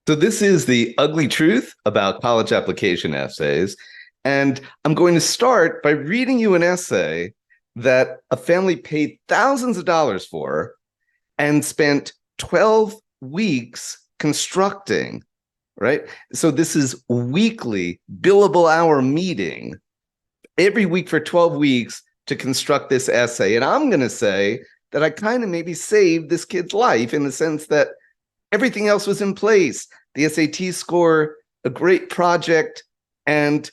So this is the ugly truth about college application essays. And I'm going to start by reading you an essay that a family paid thousands of dollars for and spent 12 weeks constructing, right? So this is weekly billable hour meeting every week for 12 weeks to construct this essay. And I'm going to say that I kind of maybe saved this kid's life in the sense that everything else was in place. The SAT score, a great project, and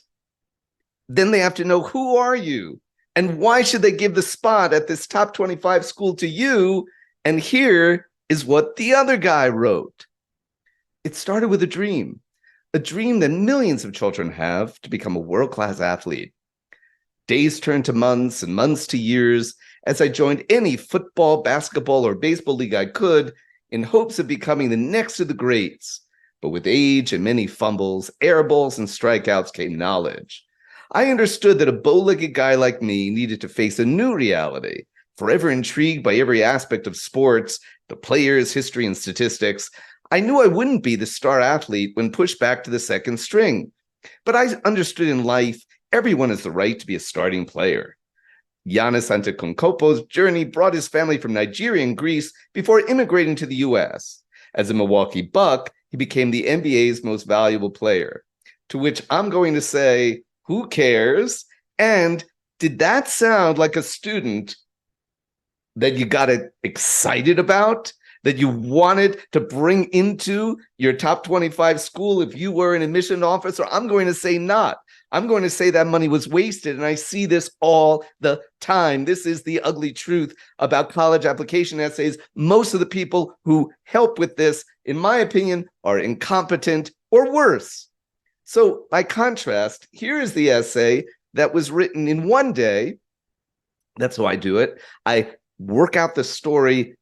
then they have to know, who are you? And why should they give the spot at this top 25 school to you? And here is what the other guy wrote. It started with a dream that millions of children have to become a world-class athlete. Days turned to months and months to years as I joined any football, basketball, or baseball league I could in hopes of becoming the next of the greats. But with age and many fumbles, air balls, and strikeouts came knowledge. I understood that a bow-legged guy like me needed to face a new reality. Forever intrigued by every aspect of sports, the players, history, and statistics, I knew I wouldn't be the star athlete when pushed back to the second string. But I understood in life, everyone has the right to be a starting player. Giannis Antetokounmpo's journey brought his family from Nigeria and Greece before immigrating to the U.S. As a Milwaukee Buck, he became the NBA's most valuable player. To which I'm going to say, who cares? And did that sound like a student that you got excited about, that you wanted to bring into your top 25 school if you were an admission officer? I'm going to say not. I'm going to say that money was wasted, and I see this all the time. This is the ugly truth about college application essays. Most of the people who help with this, in my opinion, are incompetent or worse. So by contrast, here is the essay that was written in one day. That's how I do it. I work out the story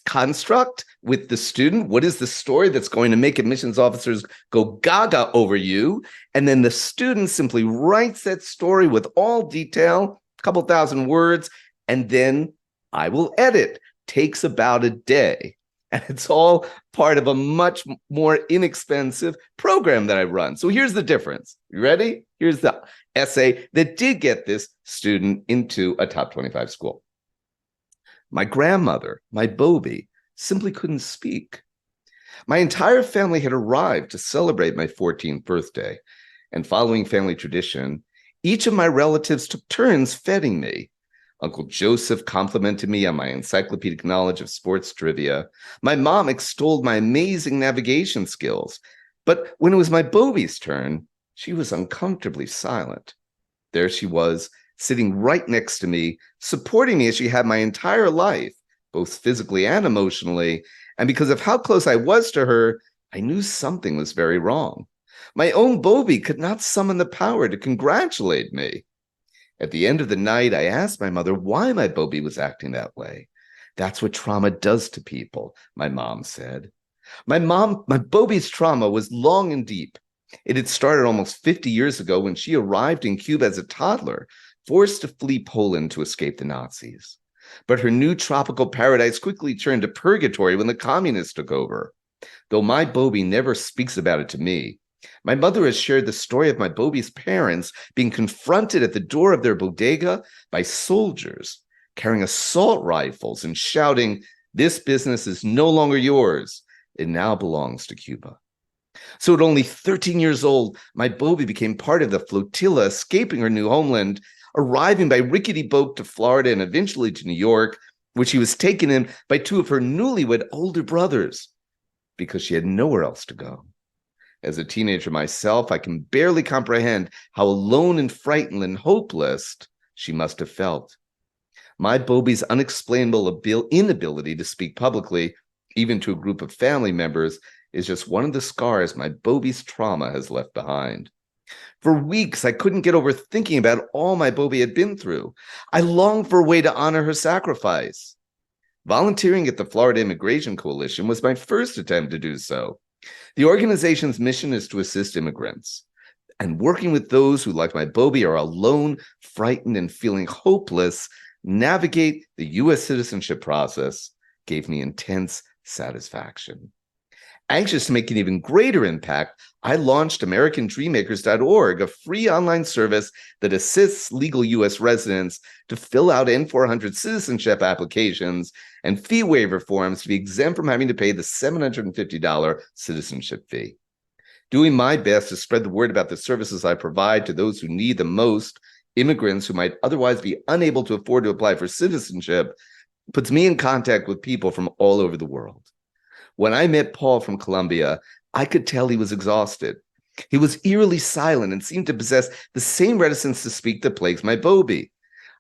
construct with the student. What is the story that's going to make admissions officers go gaga over you? And then the student simply writes that story with all detail, a couple thousand words, and then I will edit. Takes about a day. And it's all part of a much more inexpensive program that I run. So here's the difference. You ready? Here's the essay that did get this student into a top 25 school. My grandmother, my Bobby, simply couldn't speak. My entire family had arrived to celebrate my 14th birthday, and following family tradition, each of my relatives took turns feting me. Uncle Joseph complimented me on my encyclopedic knowledge of sports trivia. My mom extolled my amazing navigation skills. But when it was my Bobby's turn, she was uncomfortably silent. There she was, sitting right next to me, supporting me as she had my entire life, both physically and emotionally. And because of how close I was to her, I knew something was very wrong. My own Bobby could not summon the power to congratulate me. At the end of the night, I asked my mother why my Bobby was acting that way. That's what trauma does to people, my mom said. My Bobby's trauma was long and deep. It had started almost 50 years ago when she arrived in Cuba as a toddler, forced to flee Poland to escape the Nazis. But her new tropical paradise quickly turned to purgatory when the communists took over. Though my Bobby never speaks about it to me, my mother has shared the story of my Bobby's parents being confronted at the door of their bodega by soldiers carrying assault rifles and shouting, "This business is no longer yours. It now belongs to Cuba." So at only 13 years old, my Bobby became part of the flotilla escaping her new homeland, arriving by rickety boat to Florida and eventually to New York, which she was taken in by two of her newlywed older brothers because she had nowhere else to go. As a teenager myself, I can barely comprehend how alone and frightened and hopeless she must have felt. My Bobby's unexplainable inability to speak publicly, even to a group of family members, is just one of the scars my Bobby's trauma has left behind. For weeks, I couldn't get over thinking about all my Bobby had been through. I longed for a way to honor her sacrifice. Volunteering at the Florida Immigration Coalition was my first attempt to do so. The organization's mission is to assist immigrants. And working with those who, like my Bobby, are alone, frightened, and feeling hopeless, navigate the U.S. citizenship process gave me intense satisfaction. Anxious to make an even greater impact, I launched AmericanDreammakers.org, a free online service that assists legal U.S. residents to fill out N-400 citizenship applications and fee waiver forms to be exempt from having to pay the $750 citizenship fee. Doing my best to spread the word about the services I provide to those who need them most, immigrants who might otherwise be unable to afford to apply for citizenship, puts me in contact with people from all over the world. When I met Paul from Colombia, I could tell he was exhausted. He was eerily silent and seemed to possess the same reticence to speak that plagues my Bobby.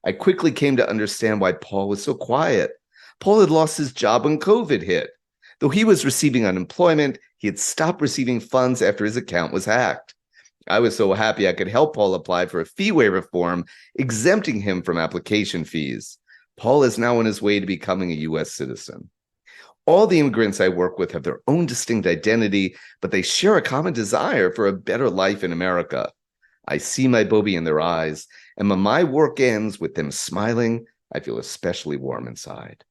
I quickly came to understand why Paul was so quiet. Paul had lost his job when COVID hit. Though he was receiving unemployment, he had stopped receiving funds after his account was hacked. I was so happy I could help Paul apply for a fee waiver form, exempting him from application fees. Paul is now on his way to becoming a U.S. citizen. All the immigrants I work with have their own distinct identity, but they share a common desire for a better life in America. I see my Bobby in their eyes, and when my work ends with them smiling, I feel especially warm inside.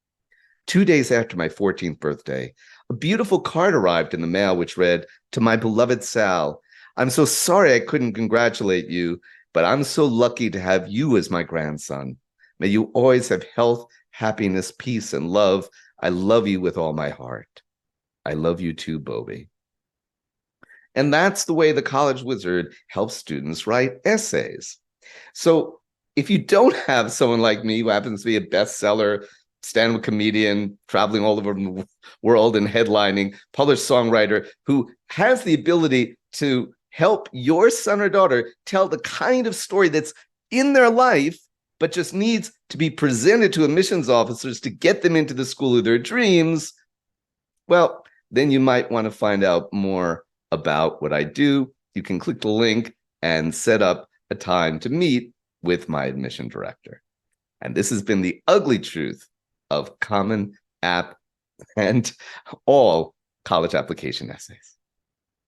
2 days after my 14th birthday, a beautiful card arrived in the mail which read, "To my beloved Sal, I'm so sorry I couldn't congratulate you, but I'm so lucky to have you as my grandson. May you always have health, happiness, peace, and love. I love you with all my heart. I love you too, Bobby." And that's the way the College Wizard helps students write essays. So if you don't have someone like me who happens to be a bestseller, stand-up comedian, traveling all over the world and headlining, published songwriter who has the ability to help your son or daughter tell the kind of story that's in their life, but just needs to be presented to admissions officers to get them into the school of their dreams, well, then you might want to find out more about what I do. You can click the link and set up a time to meet with my admission director. And this has been the ugly truth of Common App and all college application essays.